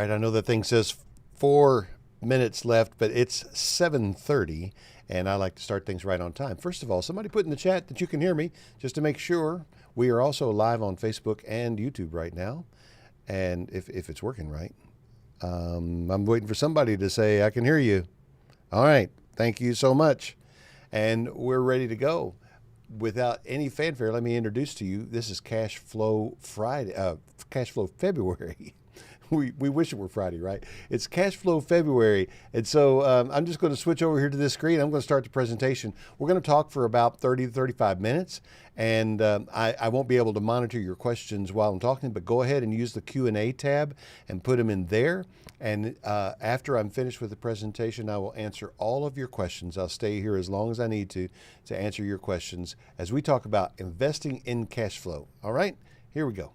right, I know that thing says 4 minutes left, but it's 7:30, and I like to start things right on time. First of all, somebody put in the chat that you can hear me, just to make sure. We are also live on Facebook and YouTube right now, and if it's working right. I'm waiting for somebody to say, I can hear you. All right, thank you so much. And we're ready to go. Without any fanfare, let me introduce to you, this is Cash Flow Friday, Cash Flow February. We wish it were Friday, right? It's Cash Flow February. And so I'm just going to switch over here to this screen. I'm going to start the presentation. We're going to talk for about 30 to 35 minutes. And I won't be able to monitor your questions while I'm talking, but go ahead and use the Q&A tab and put them in there. And after I'm finished with the presentation, I will answer all of your questions. I'll stay here as long as I need to answer your questions as we talk about investing in cash flow. All right, here we go.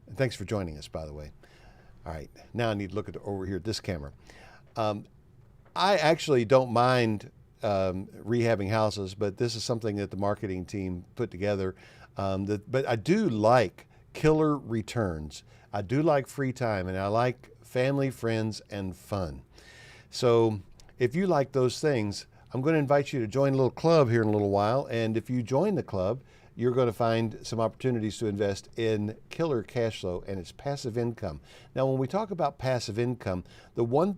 And thanks for joining us, by the way. All right, now I need to look over here at this camera. I actually don't mind rehabbing houses, but this is something that the marketing team put together. But I do like killer returns. I do like free time, and I like family, friends, and fun. So if you like those things, I'm going to invite you to join a little club here in a little while. And if you join the club, you're going to find some opportunities to invest in killer cash flow, and it's passive income. Now, when we talk about passive income, the one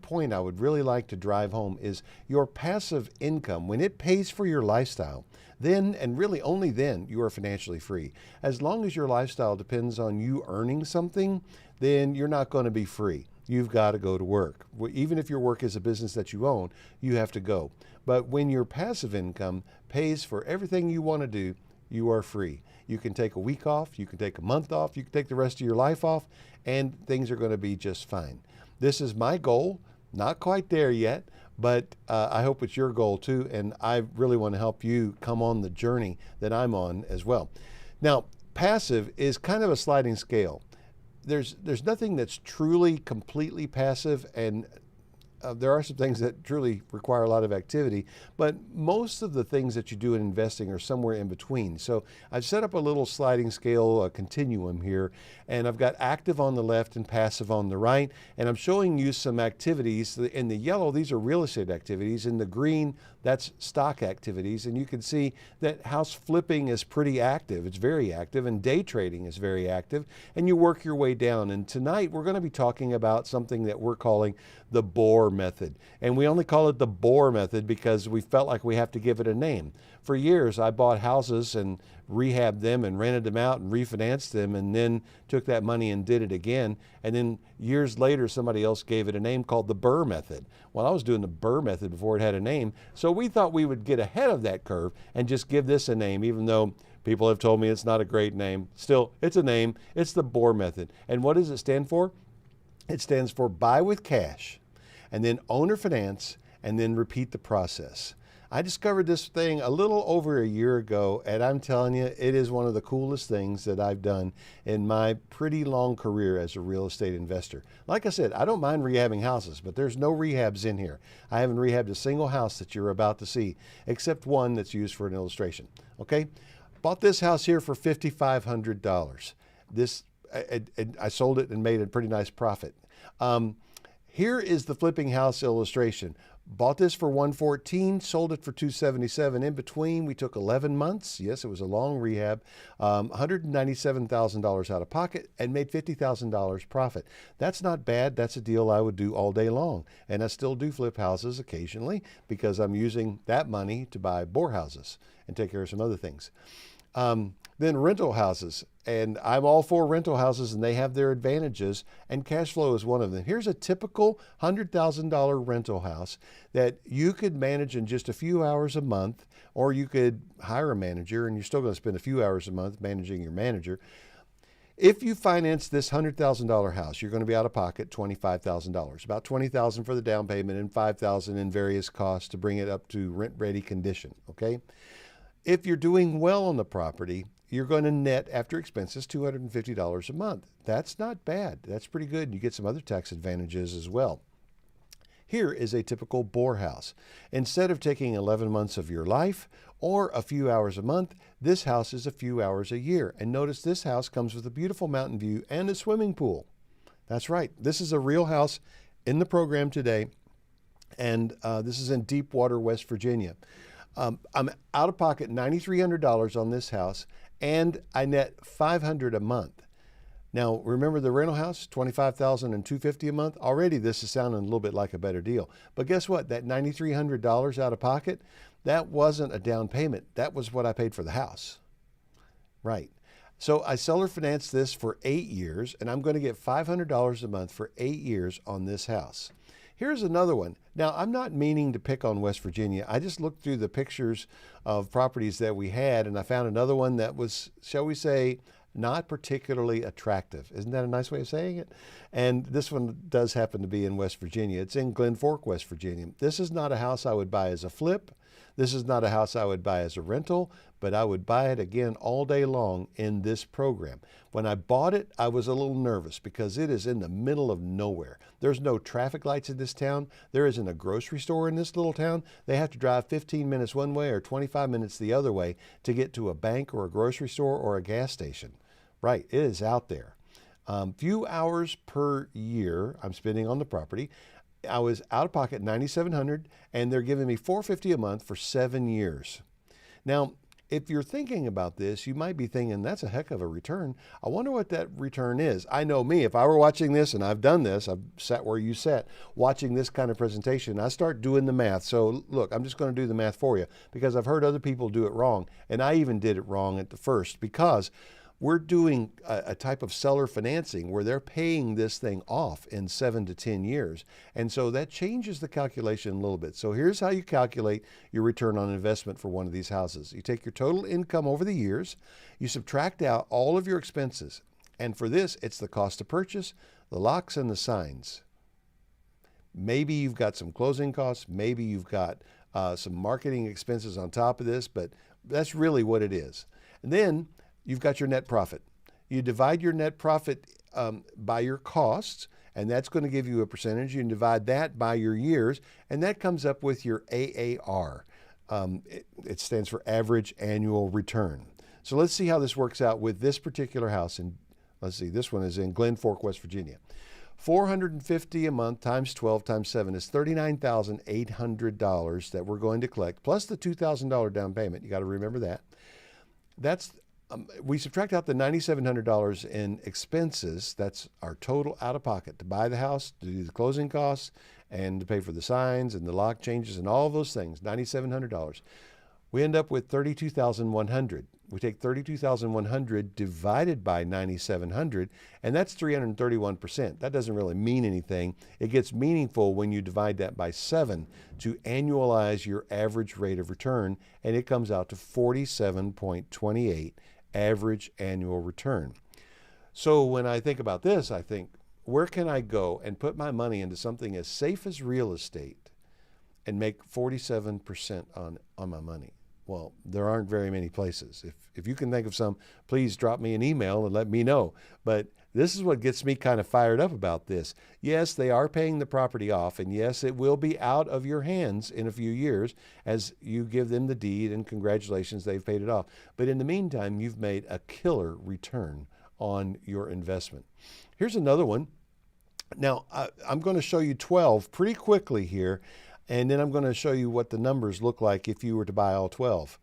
point I would really like to drive home is your passive income. When it pays for your lifestyle, then, and really only then, you are financially free. As long as your lifestyle depends on you earning something, then you're not going to be free. You've got to go to work. Even if your work is a business that you own, you have to go. But when your passive income pays for everything you want to do, you are free. You can take a week off, you can take a month off, you can take the rest of your life off, and things are going to be just fine. This is my goal, not quite there yet, but I hope it's your goal too, and I really want to help you come on the journey that I'm on as well. Now, passive is kind of a sliding scale. There's nothing that's truly completely passive, and there are some things that truly require a lot of activity, but most of the things that you do in investing are somewhere in between. So I've set up a little sliding scale continuum here, and I've got active on the left and passive on the right, and I'm showing you some activities. In the yellow, these are real estate activities. In the green, that's stock activities, and you can see that house flipping is pretty active. It's very active, and day trading is very active, and you work your way down. And tonight, we're going to be talking about something that we're calling the BOR method. And we only call it the BOR method because we felt like we have to give it a name. For years, I bought houses and rehabbed them and rented them out and refinanced them, and then took that money and did it again. And then years later, somebody else gave it a name called the BRRRR method. Well, I was doing the BRRRR method before it had a name. So we thought we would get ahead of that curve and just give this a name, even though people have told me it's not a great name. Still, it's a name. It's the BOR method. And what does it stand for? It stands for buy with cash, and then owner finance, and then repeat the process. I discovered this thing a little over a year ago, and I'm telling you, it is one of the coolest things that I've done in my pretty long career as a real estate investor. Like I said, I don't mind rehabbing houses, but there's no rehabs in here. I haven't rehabbed a single house that you're about to see, except one that's used for an illustration. Okay? Bought this house here for $5,500. I sold it and made a pretty nice profit. Here is the flipping house illustration. Bought this for $114, sold it for $277. In between, we took 11 months. Yes, it was a long rehab. $197,000 out of pocket, and made $50,000 profit. That's not bad. That's a deal I would do all day long. And I still do flip houses occasionally because I'm using that money to buy BOR houses and take care of some other things. Then rental houses, and I'm all for rental houses, and they have their advantages, and cash flow is one of them. Here's a typical $100,000 rental house that you could manage in just a few hours a month, or you could hire a manager, and you're still going to spend a few hours a month managing your manager. If you finance this $100,000 house, you're going to be out of pocket $25,000, about $20,000 for the down payment and $5,000 in various costs to bring it up to rent-ready condition, okay? If you're doing well on the property, you're going to net after expenses $250 a month. That's not bad. That's pretty good. And you get some other tax advantages as well. Here is a typical BOR house. Instead of taking 11 months of your life or a few hours a month, this house is a few hours a year. And notice this house comes with a beautiful mountain view and a swimming pool. That's right. This is a real house in the program today, and this is in Deepwater, West Virginia. I'm out of pocket $9,300 on this house, and I net $500 a month. Now, remember the rental house, $25,000 and $250 a month? Already this is sounding a little bit like a better deal. But guess what? That $9,300 out of pocket, that wasn't a down payment. That was what I paid for the house. Right. So I seller financed this for 8 years, and I'm going to get $500 a month for 8 years on this house. Here's another one. Now, I'm not meaning to pick on West Virginia. I just looked through the pictures of properties that we had, and I found another one that was, shall we say, not particularly attractive. Isn't that a nice way of saying it? And this one does happen to be in West Virginia. It's in Glen Fork, West Virginia. This is not a house I would buy as a flip. This is not a house I would buy as a rental, but I would buy it again all day long in this program. When I bought it, I was a little nervous because it is in the middle of nowhere. There's no traffic lights in this town. There isn't a grocery store in this little town. They have to drive 15 minutes one way or 25 minutes the other way to get to a bank or a grocery store or a gas station. Right, it is out there. Few hours per year I'm spending on the property. I was out of pocket $9,700, and they're giving me $450 a month for 7 years. Now, if you're thinking about this, you might be thinking, that's a heck of a return. I wonder what that return is. I know me, if I were watching this, and I've done this, I've sat where you sat, watching this kind of presentation, I start doing the math. So look, I'm just going to do the math for you because I've heard other people do it wrong, and I even did it wrong at the first because we're doing a type of seller financing where they're paying this thing off in 7 to 10 years. And so that changes the calculation a little bit. So here's how you calculate your return on investment for one of these houses. You take your total income over the years, you subtract out all of your expenses. And for this, it's the cost to purchase, the locks and the signs. Maybe you've got some closing costs, maybe you've got some marketing expenses on top of this, but that's really what it is. And then you've got your net profit. You divide your net profit by your costs, and that's going to give you a percentage. You can divide that by your years, and that comes up with your AAR. It stands for average annual return. So let's see how this works out with this particular house. And let's see, this one is in Glen Fork, West Virginia. $450 a month times 12 times 7 is $39,800 that we're going to collect, plus the $2,000 down payment. You got to remember that. That's we subtract out the $9,700 in expenses. That's our total out of pocket to buy the house, to do the closing costs, and to pay for the signs and the lock changes and all of those things, $9,700. We end up with $32,100. We take $32,100 divided by $9,700, and that's 331%. That doesn't really mean anything. It gets meaningful when you divide that by 7 to annualize your average rate of return, and it comes out to 47.28 average annual return. So when I think about this, I think, where can I go and put my money into something as safe as real estate and make 47% on my money? Well, there aren't very many places. If you can think of some, please drop me an email and let me know. But this is what gets me kind of fired up about this. Yes, they are paying the property off, and yes, it will be out of your hands in a few years as you give them the deed, and congratulations, they've paid it off. But in the meantime, you've made a killer return on your investment. Here's another one. Now, I'm going to show you 12 pretty quickly here, and then I'm going to show you what the numbers look like if you were to buy all 12.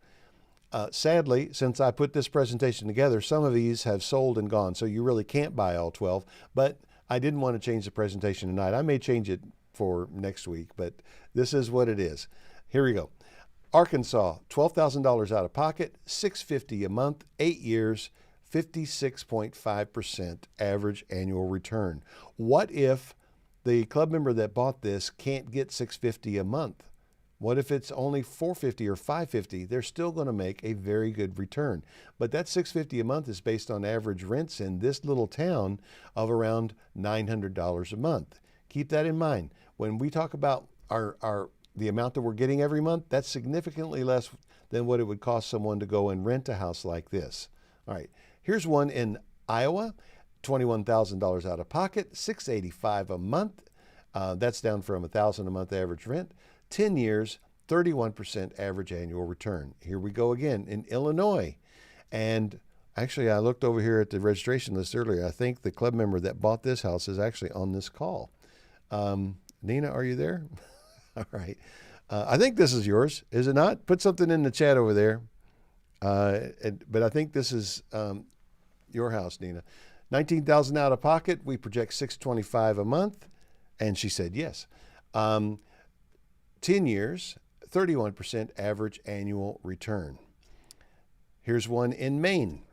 Sadly, since I put this presentation together, some of these have sold and gone, so you really can't buy all 12, but I didn't want to change the presentation tonight. I may change it for next week, but this is what it is. Here we go. Arkansas, $12,000 out of pocket, $650 a month, 8 years, 56.5% average annual return. What if the club member that bought this can't get $650 a month? What if it's only $450 or $550? They're still going to make a very good return. But that $650 a month is based on average rents in this little town of around $900 a month. Keep that in mind. When we talk about the amount that we're getting every month, that's significantly less than what it would cost someone to go and rent a house like this. All right, here's one in Iowa, $21,000 out of pocket, $685 a month. That's down from $1,000 a month average rent. 10 years, 31% average annual return. Here we go again in Illinois. And Actually, I looked over here at the registration list earlier. I think the club member that bought this house is actually on this call. Nina, are you there? All right. I think this is yours, is it not? Put something in the chat over there. But I think this is your house, Nina. $19,000 out of pocket. We project $625 a month. And she said yes. 10 years, 31% average annual return. Here's one in Maine.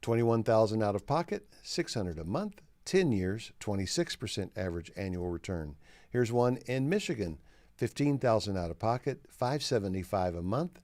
$21,000 out of pocket, $600 a month. 10 years, 26% average annual return. Here's one in Michigan. $15,000 out of pocket, $575 a month.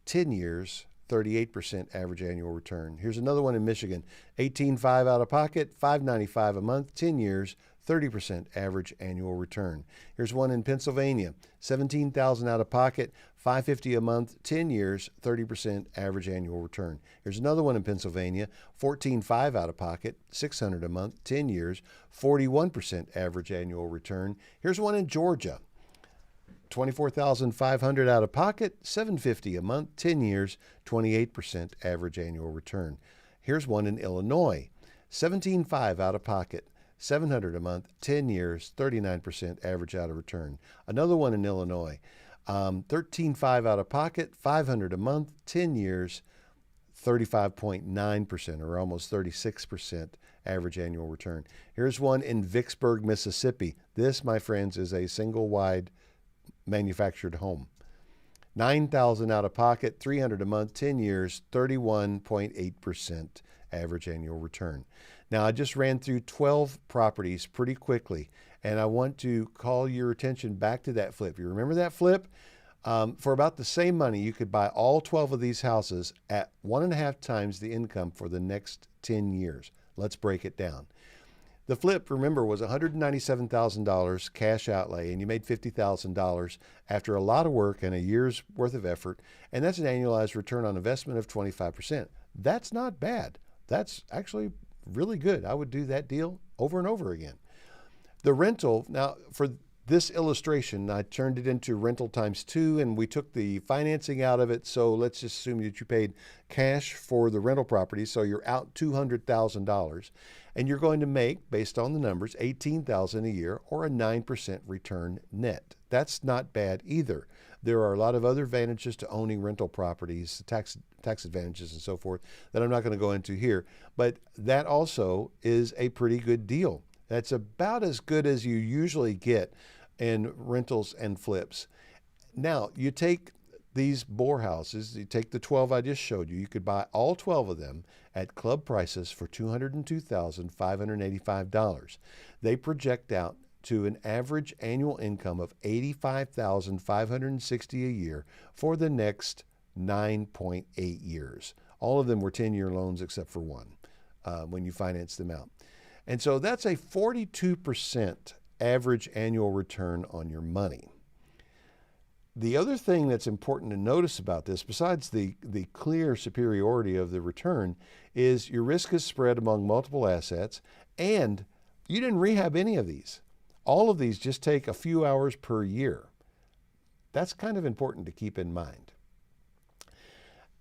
10 years, 38% average annual return. Here's another one in Michigan. $18,500 out of pocket, $595 a month. 10 years, 30% average annual return. Here's one in Pennsylvania. $17,000 out of pocket, $550 a month. 10 years, 30% average annual return. Here's another one in Pennsylvania. $14,500 out of pocket, $600 a month. 10 years, 41% average annual return. Here's one in Georgia. $24,500 out of pocket, $750 a month, 10 years, 28% average annual return. Here's one in Illinois. $17,500 out of pocket, $700 a month, 10 years, 39% average out of return. Another one in Illinois. $13,500 out of pocket, $500 a month, 10 years, 35.9% or almost 36% average annual return. Here's one in Vicksburg, Mississippi. This, my friends, is a single wide manufactured home. $9,000 out of pocket, $300 a month, 10 years, 31.8% average annual return. Now, I just ran through 12 properties pretty quickly, and I want to call your attention back to that flip. You remember that flip? For about the same money, you could buy all 12 of these houses at 1.5 times the income for the next 10 years. Let's break it down. The flip, remember, was $197,000 cash outlay, and you made $50,000 after a lot of work and a year's worth of effort, and that's an annualized return on investment of 25%. That's not bad. That's actually really good. I would do that deal over and over again. The rental, now for this illustration, I turned it into rental times 2, and we took the financing out of it, so let's just assume that you paid cash for the rental property, so you're out $200,000. And you're going to make, based on the numbers, $18,000 a year or a 9% return net. That's not bad either. There are a lot of other advantages to owning rental properties, tax advantages and so forth, that I'm not going to go into here. But that also is a pretty good deal. That's about as good as you usually get in rentals and flips. Now, you take these bore houses, you take the 12 I just showed you, you could buy all 12 of them at club prices for $202,585. They project out to an average annual income of $85,560 a year for the next 9.8 years. All of them were 10-year loans except for one when you finance them out. And so that's a 42% average annual return on your money. The other thing that's important to notice about this, besides the clear superiority of the return, is your risk is spread among multiple assets, and you didn't rehab any of these. All of these just take a few hours per year. That's kind of important to keep in mind.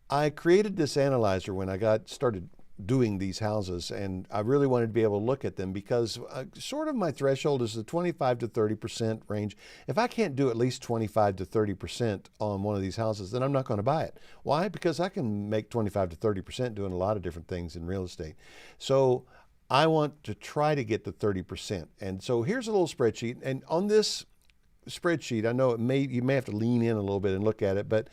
I created this analyzer when I started doing these houses, and I really wanted to be able to look at them because sort of my threshold is the 25 to 30% range. If I can't do at least 25 to 30% on one of these houses, then I'm not going to buy it. Why? Because I can make 25 to 30% doing a lot of different things in real estate. So I want to try to get the 30%. And so here's a little spreadsheet, and on this spreadsheet, I know you may have to lean in a little bit and look at it, but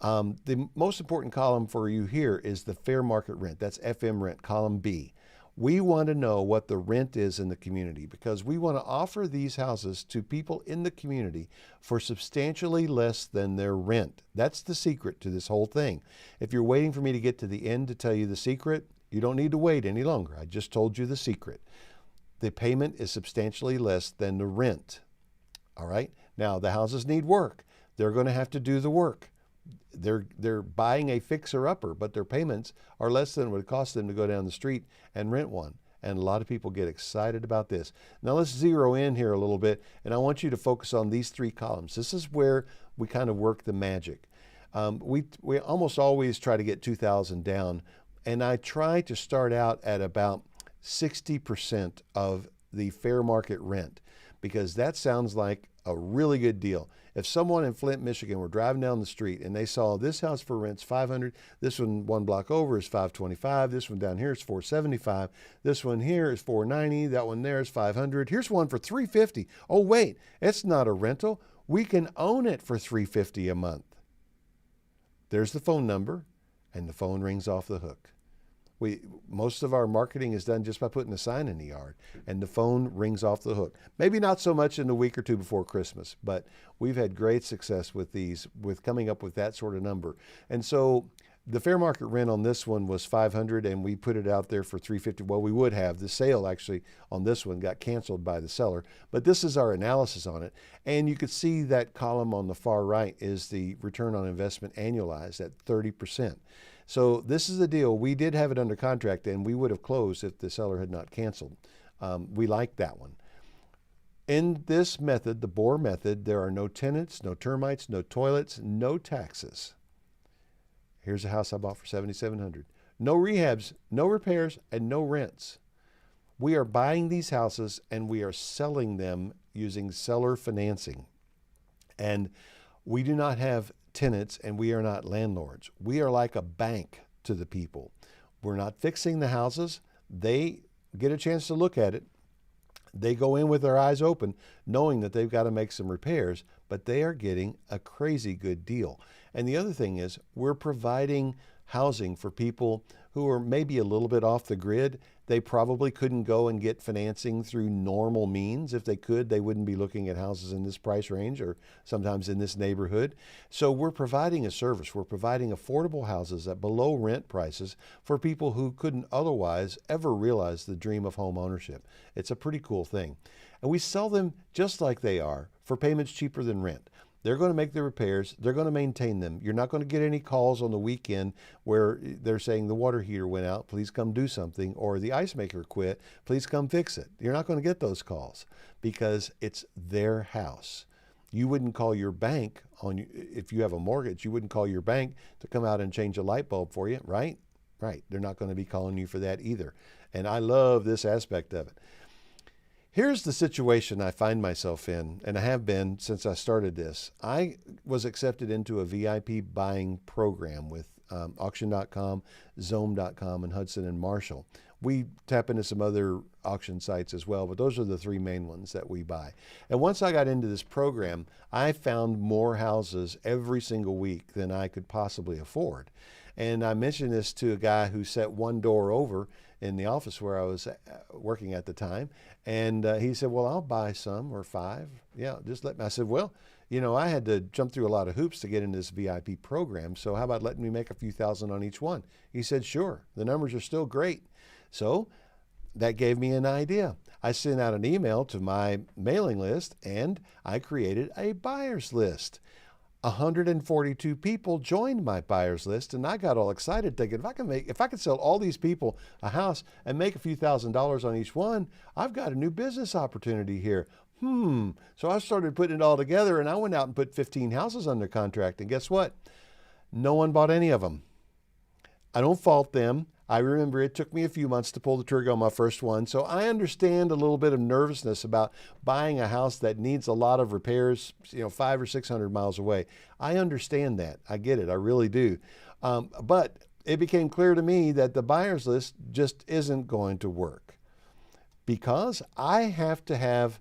the most important column for you here is the fair market rent. That's FM rent, column B. We want to know what the rent is in the community because we want to offer these houses to people in the community for substantially less than their rent. That's the secret to this whole thing. If you're waiting for me to get to the end to tell you the secret, you don't need to wait any longer. I just told you the secret. The payment is substantially less than the rent. All right? Now, the houses need work. They're going to have to do the work. They're buying a fixer-upper, but their payments are less than it would cost them to go down the street and rent one. And a lot of people get excited about this. Now let's zero in here a little bit, and I want you to focus on these three columns. This is where we kind of work the magic. We almost always try to get 2,000 down, and I try to start out at about 60% of the fair market rent, because that sounds like a really good deal. If someone in Flint, Michigan were driving down the street and they saw this house for rent's 500, this one block over is 525, this one down here is 475, this one here is 490, that one there is 500, here's one for 350. Oh wait, it's not a rental. We can own it for 350 a month. There's the phone number, and the phone rings off the hook. Most of our marketing is done just by putting a sign in the yard, and the phone rings off the hook. Maybe not so much in the week or two before Christmas, but we've had great success with these, with coming up with that sort of number. And so the fair market rent on this one was 500, and we put it out there for 350. Well, we would have. The sale actually on this one got canceled by the seller, but this is our analysis on it. And you could see that column on the far right is the return on investment annualized at 30%. So this is the deal. We did have it under contract, and we would have closed if the seller had not canceled. We like that one. In this method, the BOR method, there are no tenants, no termites, no toilets, no taxes. Here's a house I bought for $7,700. No rehabs, no repairs, and no rents. We are buying these houses and we are selling them using seller financing. And we do not have tenants, and we are not landlords. We are like a bank to the people. We're not fixing the houses. They get a chance to look at it. They go in with their eyes open, knowing that they've got to make some repairs, but they are getting a crazy good deal. And the other thing is, we're providing housing for people who are maybe a little bit off the grid. They probably couldn't go and get financing through normal means. If they could, they wouldn't be looking at houses in this price range or sometimes in this neighborhood. So we're providing a service. We're providing affordable houses at below rent prices for people who couldn't otherwise ever realize the dream of home ownership. It's a pretty cool thing. And we sell them just like they are for payments cheaper than rent. They're going to make the repairs. They're going to maintain them. You're not going to get any calls on the weekend where they're saying the water heater went out, please come do something, or the ice maker quit, please come fix it. You're not going to get those calls because it's their house. You wouldn't call your bank if you have a mortgage, you wouldn't call your bank to come out and change a light bulb for you, right? Right. They're not going to be calling you for that either. And I love this aspect of it. Here's the situation I find myself in, and I have been since I started this. I was accepted into a VIP buying program with auction.com, Zoom.com, and Hudson and Marshall. We tap into some other auction sites as well, but those are the three main ones that we buy. And once I got into this program, I found more houses every single week than I could possibly afford. And I mentioned this to a guy who sat one door over in the office where I was working at the time. And he said, well, I'll buy some or 5. Yeah, just let me. I said, well, you know, I had to jump through a lot of hoops to get into this VIP program. So how about letting me make a few thousand on each one? He said, sure. The numbers are still great. So that gave me an idea. I sent out an email to my mailing list and I created a buyer's list. 142 people joined my buyer's list, and I got all excited thinking, if I could sell all these people a house and make a few $1,000s on each one, I've got a new business opportunity here. So I started putting it all together, and I went out and put 15 houses under contract, and guess what? No one bought any of them. I don't fault them. I remember it took me a few months to pull the trigger on my first one, so I understand a little bit of nervousness about buying a house that needs a lot of repairs, 500 or 600 miles away. I understand that. I get it. I really do. But it became clear to me that the buyer's list just isn't going to work because I have to have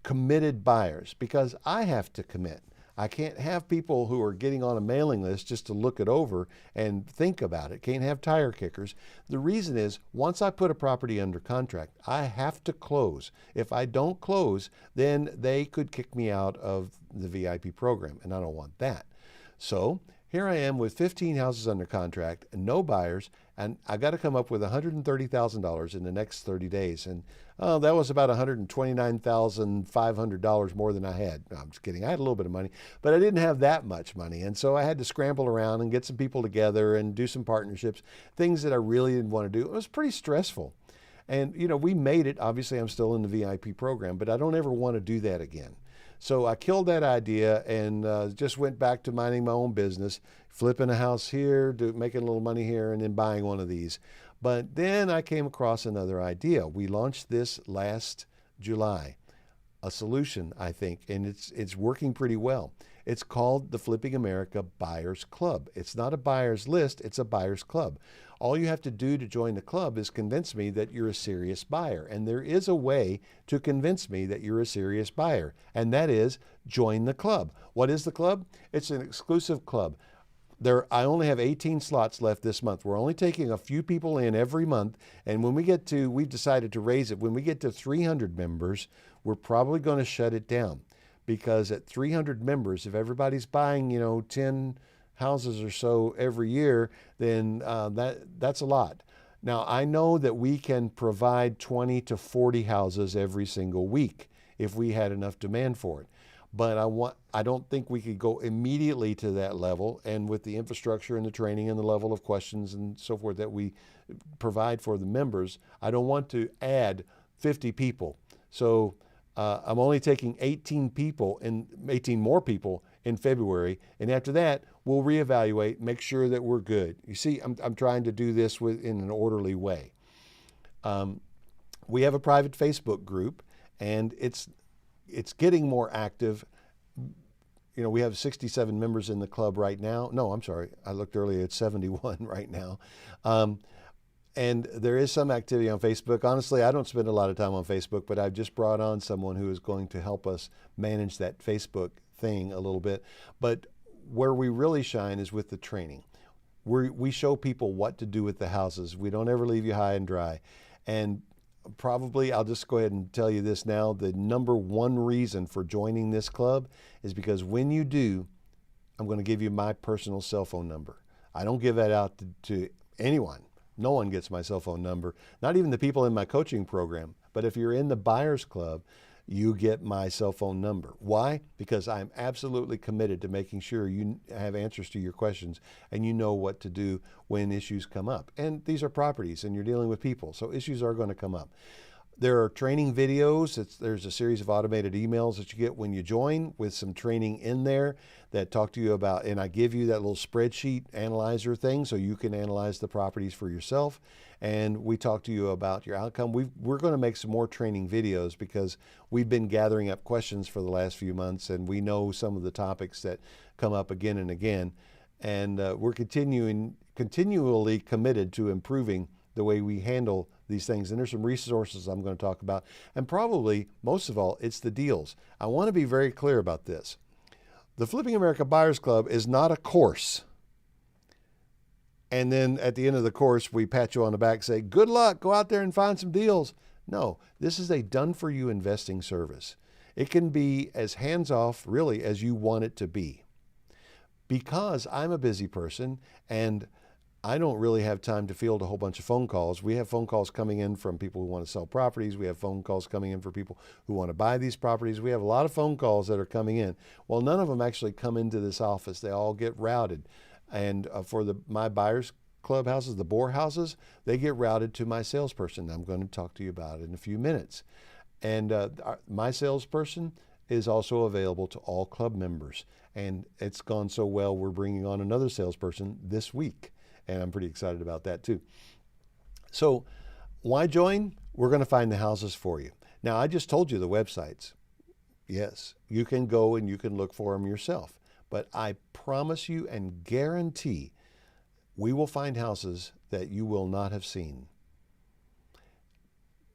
committed buyers, because I have to commit. I can't have people who are getting on a mailing list just to look it over and think about it. Can't have tire kickers. The reason is, once I put a property under contract, I have to close. If I don't close, then they could kick me out of the VIP program, and I don't want that. So here I am with 15 houses under contract and no buyers, and I got to come up with $130,000 in the next 30 days. And that was about $129,500 more than I had. No, I'm just kidding. I had a little bit of money, but I didn't have that much money. And so I had to scramble around and get some people together and do some partnerships, things that I really didn't want to do. It was pretty stressful. And, we made it. Obviously, I'm still in the VIP program, but I don't ever want to do that again. So I killed that idea and just went back to minding my own business, flipping a house here, making a little money here, and then buying one of these. But then I came across another idea. We launched this last July, a solution, I think, and it's working pretty well. It's called the Flipping America Buyers Club. It's not a buyer's list, it's a buyer's club. All you have to do to join the club is convince me that you're a serious buyer. And there is a way to convince me that you're a serious buyer, and that is join the club. What is the club? It's an exclusive club. I only have 18 slots left this month. We're only taking a few people in every month. And when we've decided to raise it, when we get to 300 members, we're probably going to shut it down. Because at 300 members, if everybody's buying, 10 houses or so every year, then that's a lot. Now, I know that we can provide 20 to 40 houses every single week if we had enough demand for it. But I don't think we could go immediately to that level. And with the infrastructure and the training and the level of questions and so forth that we provide for the members, I don't want to add 50 people. So I'm only taking 18 more people in February. And after that, we'll reevaluate, make sure that we're good. You see, I'm trying to do this in an orderly way. We have a private Facebook group, and it's getting more active. We have 67 members in the club right now. No, I'm sorry. I looked earlier. It's 71 right now. And there is some activity on Facebook. Honestly, I don't spend a lot of time on Facebook, but I've just brought on someone who is going to help us manage that Facebook thing a little bit. But where we really shine is with the training. We show people what to do with the houses. We don't ever leave you high and dry. And probably, I'll just go ahead and tell you this now, the number one reason for joining this club is because when you do, I'm going to give you my personal cell phone number. I don't give that out to anyone. No one gets my cell phone number, not even the people in my coaching program. But if you're in the Buyers Club, you get my cell phone number. Why? Because I'm absolutely committed to making sure you have answers to your questions and you know what to do when issues come up. And these are properties and you're dealing with people, so issues are going to come up. There are training videos. There's a series of automated emails that you get when you join with some training in there that talk to you about, and I give you that little spreadsheet analyzer thing so you can analyze the properties for yourself. And we talk to you about your outcome. We're going to make some more training videos because we've been gathering up questions for the last few months, and we know some of the topics that come up again and again. And we're continually committed to improving the way we handle these things. And there's some resources I'm going to talk about. And probably, most of all, it's the deals. I want to be very clear about this. The Flipping America Buyers Club is not a course. And then at the end of the course, we pat you on the back and say, good luck, go out there and find some deals. No, this is a done-for-you investing service. It can be as hands-off, really, as you want it to be. Because I'm a busy person and I don't really have time to field a whole bunch of phone calls. We have phone calls coming in from people who want to sell properties. We have phone calls coming in for people who want to buy these properties. We have a lot of phone calls that are coming in. Well, none of them actually come into this office. They all get routed. And for my buyers club houses, the Bohr houses, they get routed to my salesperson. I'm going to talk to you about it in a few minutes. And my salesperson is also available to all club members. And it's gone so well, we're bringing on another salesperson this week. And I'm pretty excited about that too. So why join? We're going to find the houses for you. Now, I just told you the websites. Yes, you can go and you can look for them yourself. But I promise you and guarantee we will find houses that you will not have seen.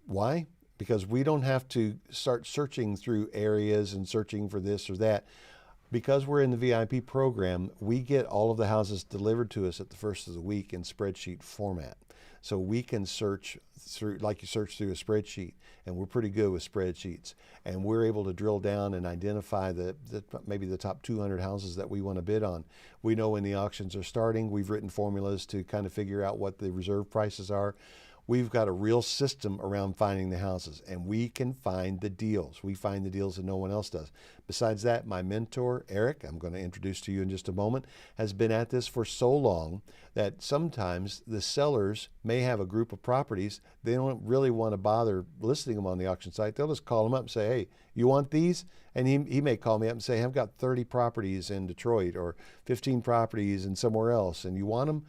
Why? Because we don't have to start searching through areas and searching for this or that. Because we're in the VIP program, we get all of the houses delivered to us at the first of the week in spreadsheet format. So we can search through, like you search through a spreadsheet, and we're pretty good with spreadsheets. And we're able to drill down and identify maybe the top 200 houses that we want to bid on. We know when the auctions are starting. We've written formulas to kind of figure out what the reserve prices are. We've got a real system around finding the houses, and we can find the deals. We find the deals that no one else does. Besides that, my mentor, Eric, I'm going to introduce to you in just a moment, has been at this for so long that sometimes the sellers may have a group of properties. They don't really want to bother listing them on the auction site. They'll just call them up and say, hey, you want these? And he may call me up and say, hey, I've got 30 properties in Detroit or 15 properties in somewhere else, and you want them?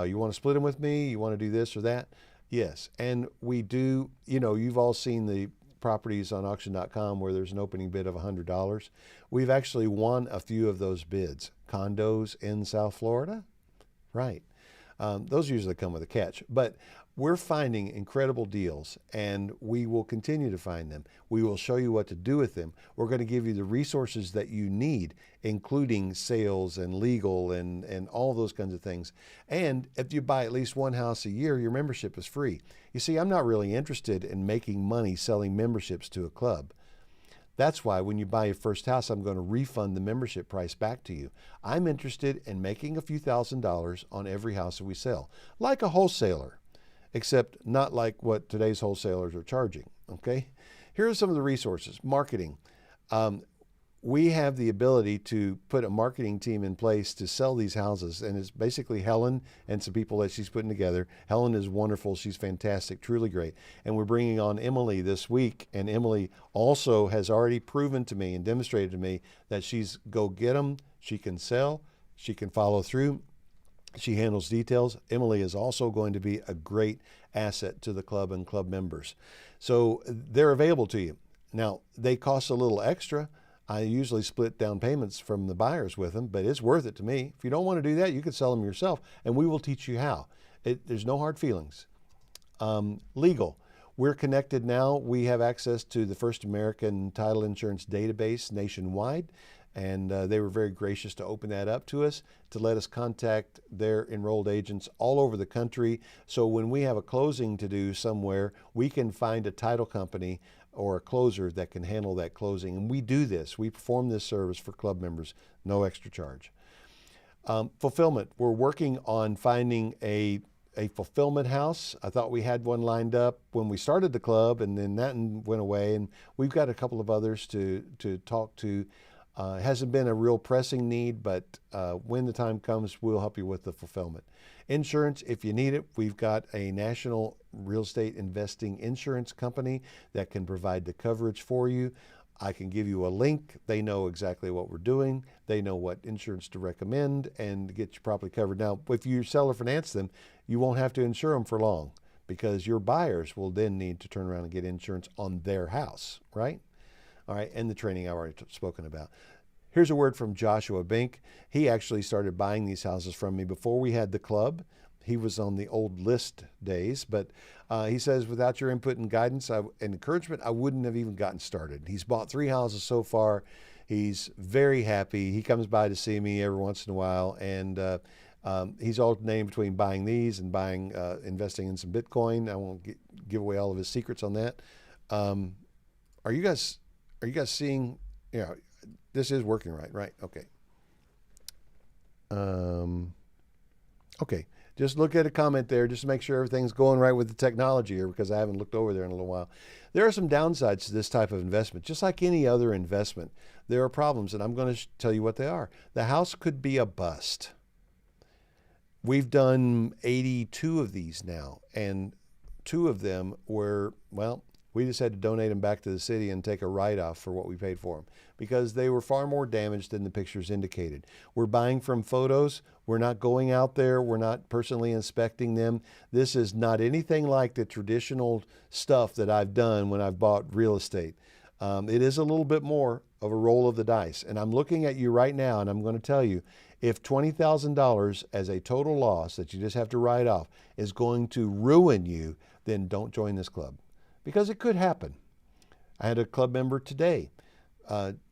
You want to split them with me? You want to do this or that? Yes, and we do, you've all seen the properties on auction.com where there's an opening bid of $100. We've actually won a few of those bids. Condos in South Florida? Right. Those usually come with a catch, but we're finding incredible deals, and we will continue to find them. We will show you what to do with them. We're going to give you the resources that you need, including sales and legal and all those kinds of things. And if you buy at least one house a year, your membership is free. You see, I'm not really interested in making money selling memberships to a club. That's why when you buy your first house, I'm going to refund the membership price back to you. I'm interested in making a few $1,000s on every house that we sell, like a wholesaler, except not like what today's wholesalers are charging, okay? Here are some of the resources. Marketing. We have the ability to put a marketing team in place to sell these houses, and it's basically Helen and some people that she's putting together. Helen is wonderful. She's fantastic, truly great. And we're bringing on Emily this week, and Emily also has already proven to me and demonstrated to me that she's go get them. She can sell. She can follow through. She handles details. Emily is also going to be a great asset to the club and club members. So they're available to you. Now, they cost a little extra. I usually split down payments from the buyers with them, but it's worth it to me. If you don't want to do that, you can sell them yourself, and we will teach you how. There's no hard feelings. Legal. We're connected now. We have access to the First American Title Insurance database nationwide, and they were very gracious to open that up to us, to let us contact their enrolled agents all over the country. So when we have a closing to do somewhere, we can find a title company or a closer that can handle that closing. And we do this. We perform this service for club members, no extra charge. Fulfillment. We're working on finding a fulfillment house. I thought we had one lined up when we started the club, and then that went away. And we've got a couple of others to talk to. It hasn't been a real pressing need, but when the time comes, we'll help you with the fulfillment. Insurance, if you need it, we've got a national real estate investing insurance company that can provide the coverage for you. I can give you a link. They know exactly what we're doing. They know what insurance to recommend and get you properly covered. Now, if you sell or finance them, you won't have to insure them for long, because your buyers will then need to turn around and get insurance on their house, right? All right, and the training I've already spoken about. Here's a word from Joshua Bink. He actually started buying these houses from me before we had the club. He was on the old list days, but he says, without your input and guidance and encouragement, I wouldn't have even gotten started. He's bought 3 houses so far. He's very happy. He comes by to see me every once in a while, and he's alternating between buying these and buying, investing in some Bitcoin. I won't give away all of his secrets on that. Are you guys seeing? This is working right? Okay. Okay. Just look at a comment there just to make sure everything's going right with the technology here, because I haven't looked over there in a little while. There are some downsides to this type of investment. Just like any other investment, there are problems, and I'm going to tell you what they are. The house could be a bust. We've done 82 of these now, and 2 of them were, well, we just had to donate them back to the city and take a write-off for what we paid for them, because they were far more damaged than the pictures indicated. We're buying from photos. We're not going out there. We're not personally inspecting them. This is not anything like the traditional stuff that I've done when I've bought real estate. It is a little bit more of a roll of the dice. And I'm looking at you right now, and I'm going to tell you, if $20,000 as a total loss that you just have to write off is going to ruin you, then don't join this club. Because it could happen. I had a club member today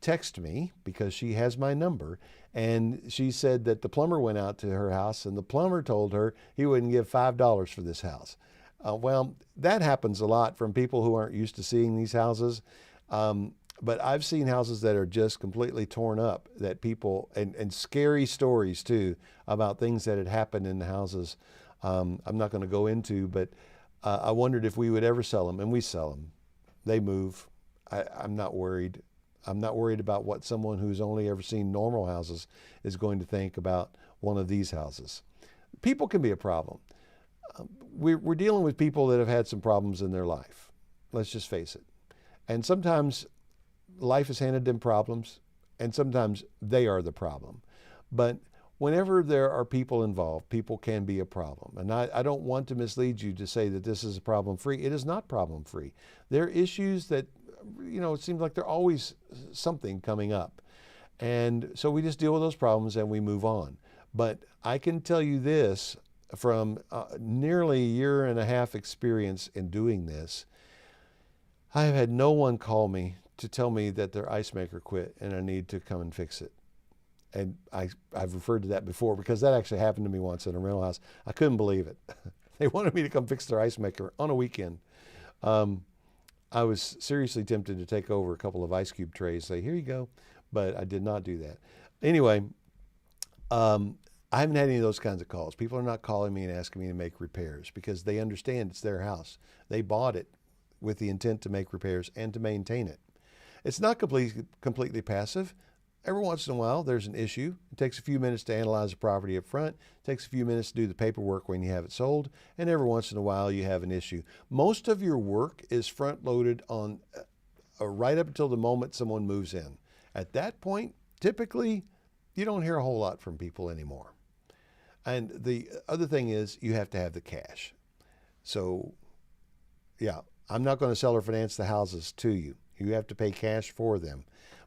text me, because she has my number, and she said that the plumber went out to her house, and the plumber told her he wouldn't give $5 for this house. Well, that happens a lot from people who aren't used to seeing these houses. But I've seen houses that are just completely torn up, that people, and scary stories too, about things that had happened in the houses. I'm not going to go into, but I wondered if we would ever sell them, and we sell them. They move. I'm not worried. I'm not worried about what someone who's only ever seen normal houses is going to think about one of these houses. People can be a problem. We're dealing with people that have had some problems in their life. Let's just face it. And sometimes life has handed them problems, and sometimes they are the problem. But whenever there are people involved, people can be a problem. And I don't want to mislead you to say that this is problem-free. It is not problem-free. There are issues that, it seems like there's always something coming up. And so we just deal with those problems and we move on. But I can tell you this from nearly a year and a half experience in doing this, I have had no one call me to tell me that their ice maker quit and I need to come and fix it. And I've referred to that before because that actually happened to me once in a rental house. I couldn't believe it. They wanted me to come fix their ice maker on a weekend. I was seriously tempted to take over a couple of ice cube trays, say, here you go, but I did not do that. Anyway, I haven't had any of those kinds of calls. People are not calling me and asking me to make repairs because they understand it's their house. They bought it with the intent to make repairs and to maintain it. It's not completely passive. Every once in a while, there's an issue. It takes a few minutes to analyze the property up front. It takes a few minutes to do the paperwork when you have it sold. And every once in a while, you have an issue. Most of your work is front-loaded on right up until the moment someone moves in. At that point, typically, you don't hear a whole lot from people anymore. And the other thing is you have to have the cash. So, yeah, I'm not going to sell or finance the houses to you. You have to pay cash for them.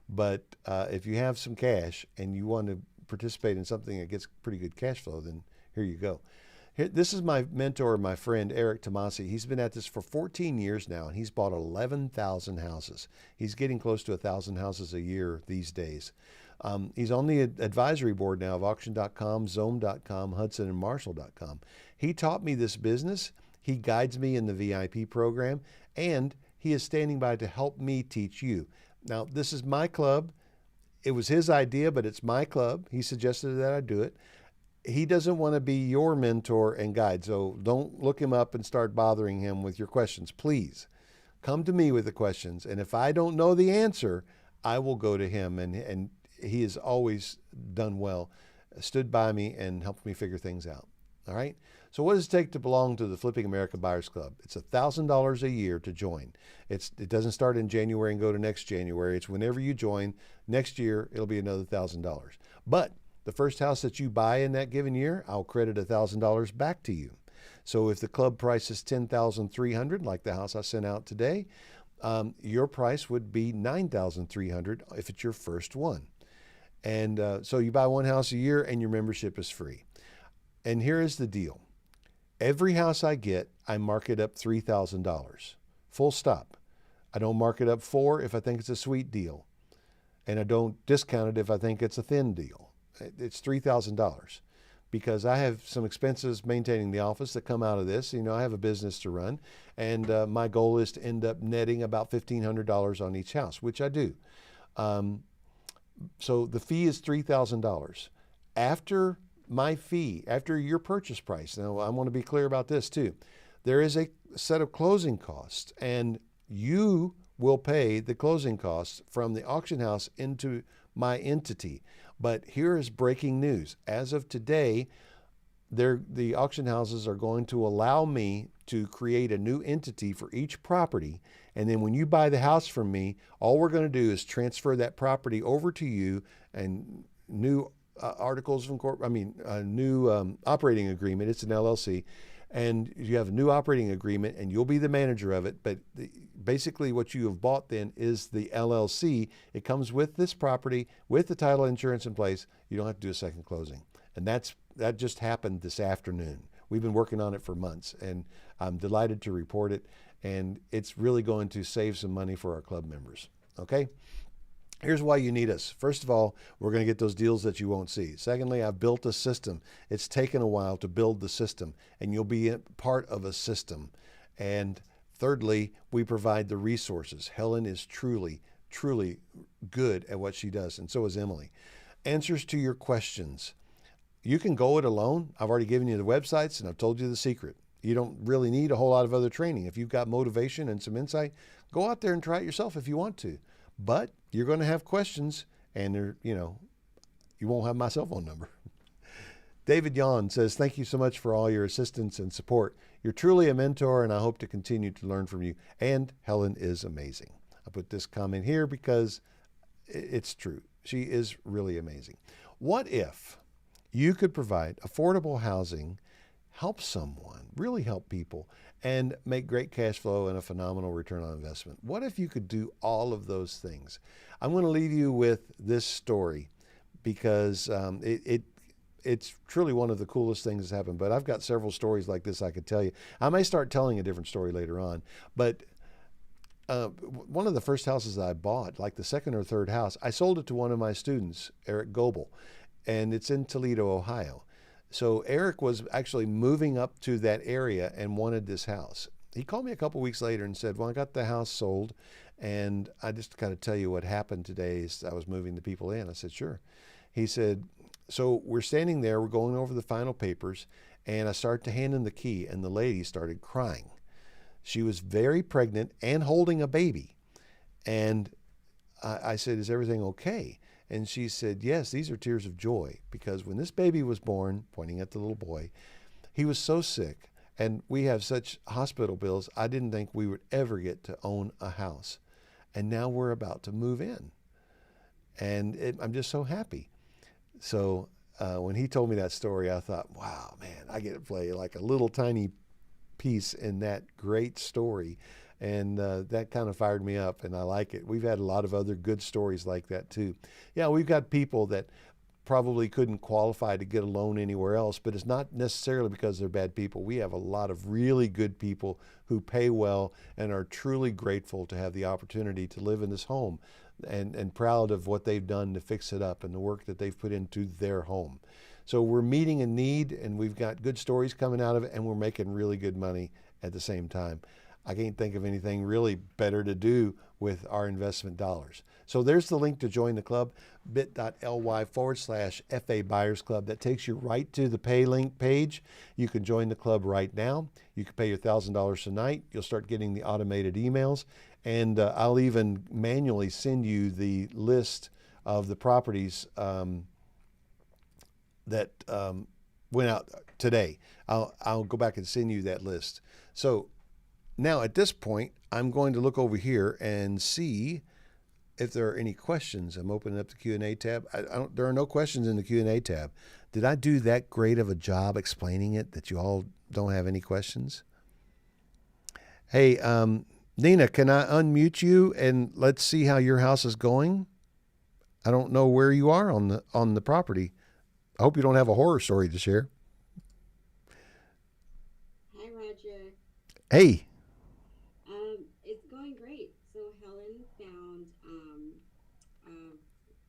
But if you have some cash and you want to participate in something that gets pretty good cash flow, then here you go. This is my mentor, my friend, Eric Tomasi. He's been at this for 14 years now, and he's bought 11,000 houses. He's getting close to 1,000 houses a year these days. He's on the advisory board now of auction.com, Zome.com, Hudson and Marshall.com. He taught me this business. He guides me in the VIP program, and he is standing by to help me teach you. Now, this is my club. It was his idea, but it's my club. He suggested that I do it. He doesn't want to be your mentor and guide, so don't look him up and start bothering him with your questions. Please come to me with the questions, and if I don't know the answer, I will go to him, and he has always done well, stood by me and helped me figure things out. All right? So what does it take to belong to the Flipping America Buyers Club? It's $1,000 a year to join. It doesn't start in January and go to next January. It's whenever you join. Next year, it'll be another $1,000. But the first house that you buy in that given year, I'll credit $1,000 back to you. So if the club price is $10,300, like the house I sent out today, your price would be $9,300 if it's your first one. And so you buy one house a year and your membership is free. And here is the deal. Every house I get, I mark it up $3,000. Full stop. I don't mark it up $4,000 if I think it's a sweet deal. And I don't discount it if I think it's a thin deal. It's $3,000 because I have some expenses maintaining the office that come out of this. I have a business to run, and my goal is to end up netting about $1,500 on each house, which I do. So the fee is $3,000. After my fee, after your purchase price, now I want to be clear about this too, there is a set of closing costs, and you will pay the closing costs from the auction house into my entity. But here is breaking news. As of today, the auction houses are going to allow me to create a new entity for each property. And then when you buy the house from me, all we're going to do is transfer that property over to you, and new new operating agreement. It's an LLC. And you have a new operating agreement, and you'll be the manager of it. But basically what you have bought then is the LLC. It comes with this property, with the title insurance in place. You don't have to do a second closing. And that just happened this afternoon. We've been working on it for months, and I'm delighted to report it. And it's really going to save some money for our club members. Okay? Here's why you need us. First of all, we're going to get those deals that you won't see. Secondly, I've built a system. It's taken a while to build the system, and you'll be a part of a system. And thirdly, we provide the resources. Helen is truly, truly good at what she does, and so is Emily. Answers to your questions. You can go it alone. I've already given you the websites, and I've told you the secret. You don't really need a whole lot of other training. If you've got motivation and some insight, go out there and try it yourself if you want to. But you're going to have questions, and you won't have my cell phone number. David Yon says, thank you so much for all your assistance and support. You're truly a mentor, and I hope to continue to learn from you. And Helen is amazing. I put this comment here because it's true. She is really amazing. What if you could provide affordable housing, help someone, really help people, and make great cash flow and a phenomenal return on investment? What if you could do all of those things? I'm going to leave you with this story because it's truly one of the coolest things that's happened. But I've got several stories like this I could tell you. I may start telling a different story later on. But one of the first houses that I bought, like the second or third house, I sold it to one of my students, Eric Goebel, and it's in Toledo, Ohio. So Eric was actually moving up to that area and wanted this house. He called me a couple weeks later and said, well, I got the house sold, and I just got to tell you what happened today as I was moving the people in. I said, sure. He said, so we're standing there, we're going over the final papers, and I started to hand him the key, and the lady started crying. She was very pregnant and holding a baby. And I said, is everything okay? And she said, yes, these are tears of joy, because when this baby was born, pointing at the little boy, he was so sick, and we have such hospital bills, I didn't think we would ever get to own a house. And now we're about to move in. And I'm just so happy. So when he told me that story, I thought, wow, man, I get to play like a little tiny piece in that great story. And that kind of fired me up, and I like it. We've had a lot of other good stories like that too. Yeah, we've got people that probably couldn't qualify to get a loan anywhere else, but it's not necessarily because they're bad people. We have a lot of really good people who pay well and are truly grateful to have the opportunity to live in this home, and proud of what they've done to fix it up and the work that they've put into their home. So we're meeting a need, and we've got good stories coming out of it, and we're making really good money at the same time. I can't think of anything really better to do with our investment dollars. So there's the link to join the club, bit.ly/FA Buyers Club. That takes you right to the pay link page. You can join the club right now. You can pay your $1,000 tonight. You'll start getting the automated emails. And I'll even manually send you the list of the properties that went out today. I'll go back and send you that list. So now at this point, I'm going to look over here and see if there are any questions. I'm opening up the Q&A tab. There are no questions in the Q&A tab. Did I do that great of a job explaining it that you all don't have any questions? Hey, Nina, can I unmute you and let's see how your house is going? I don't know where you are on the property. I hope you don't have a horror story to share. Hi, Roger. Hey. It's going great. So Helen found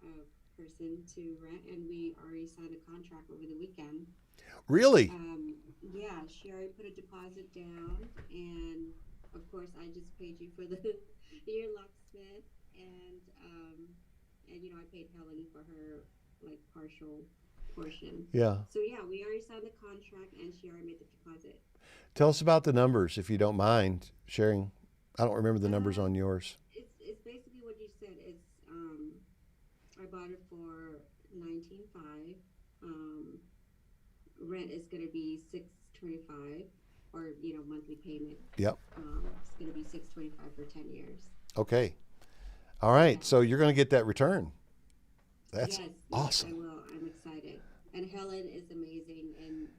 a person to rent, and we already signed a contract over the weekend. Really? Yeah, she already put a deposit down, and of course, I just paid you for your locksmith, and I paid Helen for her like partial portion. Yeah. So yeah, we already signed the contract, and she already made the deposit. Tell us about the numbers, if you don't mind sharing. I don't remember the numbers on yours. It's basically what you said. It's I bought it for $19,500. Rent is gonna be $625, or monthly payment. Yep. It's gonna be $625 for 10 years. Okay. All right. Yeah. So you're going to get that return. That's Yes, awesome. I will. I'm excited. And Helen is amazing, and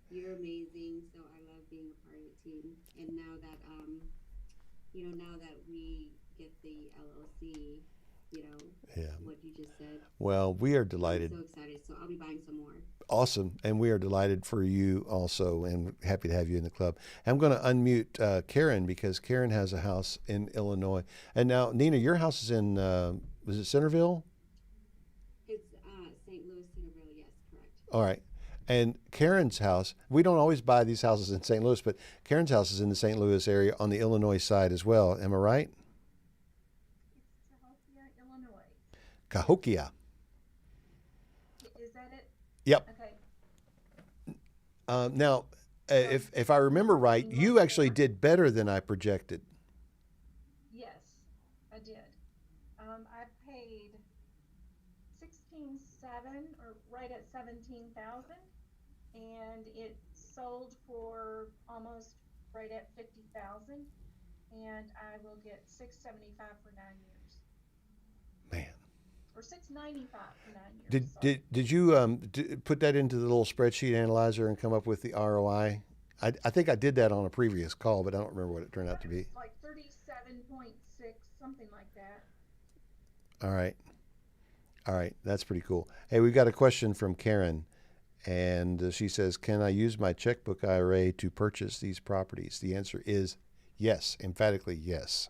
you're amazing. So I love being a part of the team. And now that now that we get the LLC, Yeah. what you just said. Well, we are delighted. I'm so excited. So I'll be buying some more. Awesome. And we are delighted for you also, and happy to have you in the club. I'm going to unmute Karen, because Karen has a house in Illinois. And now, Nina, your house is in, is it Centerville? It's St. Louis, Centerville. Yes, correct. All right. And Karen's house, we don't always buy these houses in St. Louis, but Karen's house is in the St. Louis area on the Illinois side as well. Am I right? It's Cahokia, Illinois. Cahokia. Is that it? Yep. Okay. Now, if I remember right, you actually did better than I projected. Yes, I did. I paid 16.7 or right at 17,000, and it sold for almost right at 50,000, and I will get 675 for 9 years, Man, or 695 for 9 years. did you put that into the little spreadsheet analyzer and come up with the ROI? I think I did that on a previous call, but I don't remember what it turned out to be. Like 37.6, something like that. All right. All right. That's pretty cool. Hey, we've got a question from Karen. And she says, can I use my checkbook IRA to purchase these properties? The answer is yes, emphatically yes.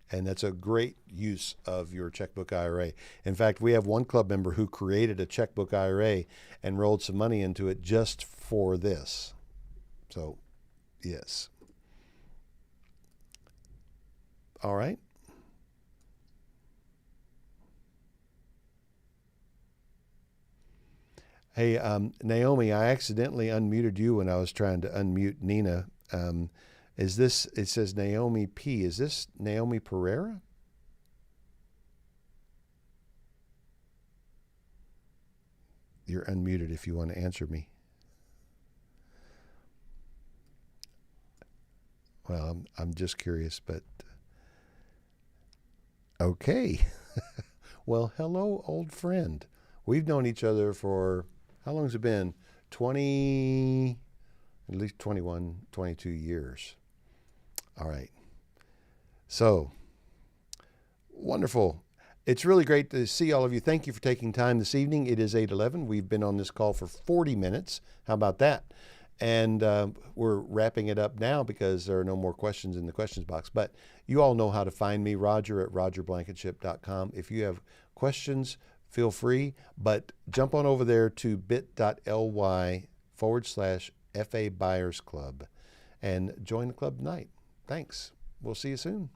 And that's a great use of your checkbook IRA. In fact, we have one club member who created a checkbook IRA and rolled some money into it just for this. So, yes. All right. Hey, Naomi, I accidentally unmuted you when I was trying to unmute Nina. Is this, it says Naomi P. Is this Naomi Pereira? You're unmuted if you want to answer me. Well, I'm just curious, but okay. Well, hello, old friend. We've known each other for, how long has it been? 20, at least 21, 22 years. All right. So, wonderful. It's really great to see all of you. Thank you for taking time this evening. It is 8:11. We've been on this call for 40 minutes. How about that? And we're wrapping it up now because there are no more questions in the questions box. But you all know how to find me, Roger at rogerblankenship.com. If you have questions, feel free. But jump on over there to bit.ly/FA Buyers Club and join the club tonight. Thanks. We'll see you soon.